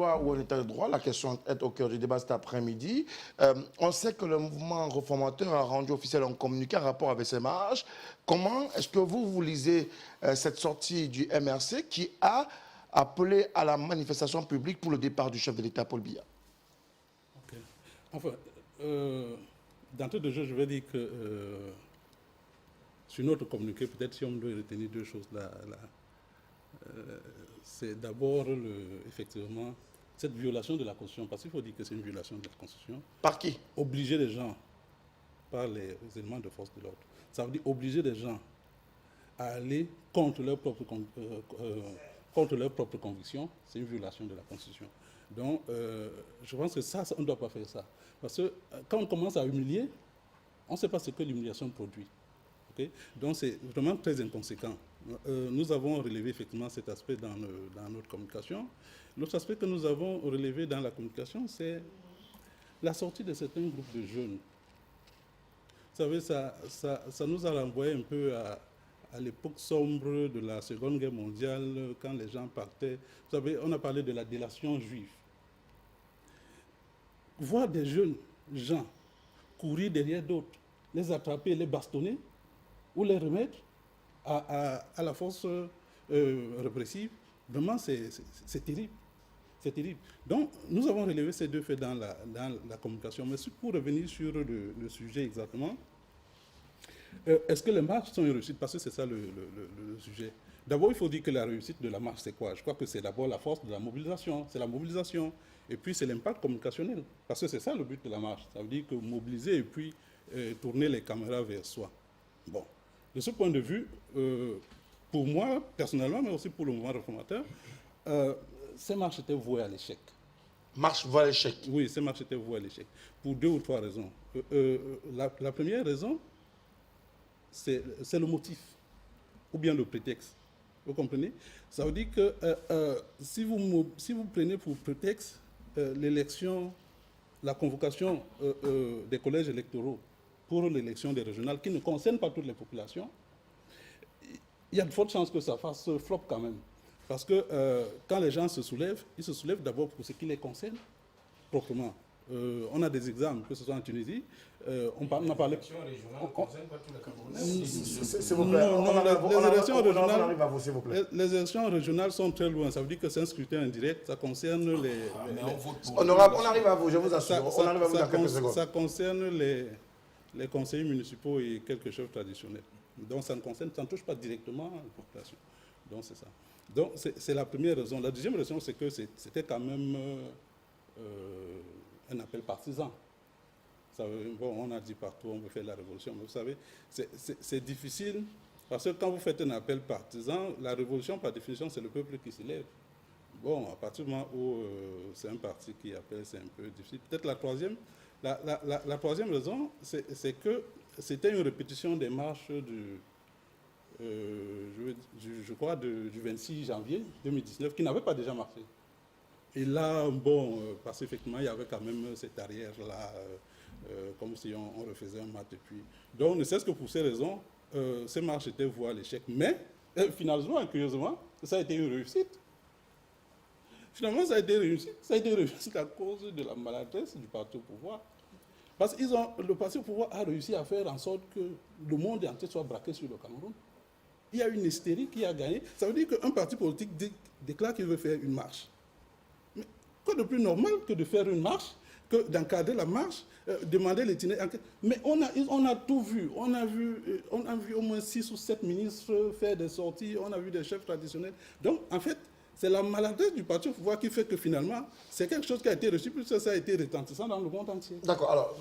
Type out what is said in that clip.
Où on est à droit, la question est au cœur du débat cet après-midi. On sait que le mouvement réformateur a rendu officiel un communiqué en rapport avec ces marches. Comment est-ce que vous lisez cette sortie du MRC qui a appelé à la manifestation publique pour le départ du chef de l'État, Paul Biya? Okay. Enfin, d'entrée de jeu, je vais dire que sur notre communiqué, peut-être si on doit retenir deux choses là, c'est d'abord effectivement cette violation de la Constitution, parce qu'il faut dire que c'est une violation de la Constitution. Par qui? Obliger les gens, par les éléments de force de l'ordre, ça veut dire obliger les gens à aller contre leur propre conviction, c'est une violation de la Constitution. Donc, je pense que ça, on ne doit pas faire ça. Parce que quand on commence à humilier, on ne sait pas ce que l'humiliation produit. Okay? Donc, c'est vraiment très inconséquent. Nous avons relevé effectivement cet aspect dans notre communication. L'autre aspect que nous avons relevé dans la communication, c'est la sortie de certains groupes de jeunes. Vous savez, ça nous a renvoyé un peu à l'époque sombre de la Seconde Guerre mondiale, quand les gens partaient. Vous savez, on a parlé de la délation juive. Voir des jeunes gens courir derrière d'autres, les attraper, les bastonner, ou les remettre à la force répressive, vraiment, c'est terrible. C'est terrible. Donc, nous avons relevé ces deux faits dans la communication. Mais pour revenir sur le sujet exactement, est-ce que les marches sont une réussite? Parce que c'est ça le sujet. D'abord, il faut dire que la réussite de la marche, c'est quoi? Je crois que c'est d'abord la force de la mobilisation. C'est la mobilisation. Et puis, c'est l'impact communicationnel. Parce que c'est ça le but de la marche. Ça veut dire que mobiliser et puis tourner les caméras vers soi. Bon. De ce point de vue, pour moi, personnellement, mais aussi pour le mouvement réformateur, ces marches étaient vouées à l'échec. Marche vouée à l'échec? Oui, ces marches étaient vouées à l'échec. Pour deux ou trois raisons. La première raison, c'est le motif, ou bien le prétexte. Vous comprenez? Ça veut dire que si vous prenez pour prétexte l'élection, la convocation des collèges électoraux pour l'élection des régionales, qui ne concerne pas toutes les populations, il y a de fortes chances que ça fasse flop quand même. Parce que quand les gens se soulèvent, ils se soulèvent d'abord pour ce qui les concerne proprement. On a des exemples, que ce soit en Tunisie. On a parlé. Les élections régionales ne concernent pas tous les Camerounais. S'il vous plaît, les élections régionales sont très loin. Ça veut dire que c'est un scrutin indirect. Ça concerne les. On arrive à vous, je vous assure. On arrive à vous dans quelques secondes. Ça concerne les conseillers municipaux et quelques chefs traditionnels. Donc ça ne touche pas directement la population. Donc c'est ça. Donc c'est la première raison. La deuxième raison, c'est que c'était quand même un appel partisan. Bon, on a dit partout, on veut faire la révolution, mais vous savez, c'est difficile, parce que quand vous faites un appel partisan, la révolution, par définition, c'est le peuple qui se lève. Bon, à partir du moment où c'est un parti qui appelle, c'est un peu difficile. Peut-être la troisième raison, c'est que c'était une répétition des marches je crois, du 26 janvier 2019, qui n'avait pas déjà marché. Et là, bon, parce qu'effectivement, il y avait quand même cette arrière-là, comme si on refaisait un match depuis. Donc, ne serait-ce que pour ces raisons, ces marches étaient vouées à l'échec. Mais, finalement, curieusement, ça a été une réussite. Finalement, ça a été réussite. Ça a été réussite à cause de la maladresse du parti au pouvoir. Parce que le parti au pouvoir a réussi à faire en sorte que le monde entier soit braqué sur le Cameroun. Il y a une hystérie qui a gagné. Ça veut dire qu'un parti politique déclare qu'il veut faire une marche. Mais quoi de plus normal que de faire une marche, que d'encadrer la marche, demander l'itinéraire. Mais on a tout vu. On a vu au moins 6 ou 7 ministres faire des sorties. On a vu des chefs traditionnels. Donc, en fait, c'est la maladresse du parti au pouvoir qui fait que finalement, c'est quelque chose qui a été reçu, puisque ça a été retentissant dans le monde entier. D'accord. Alors,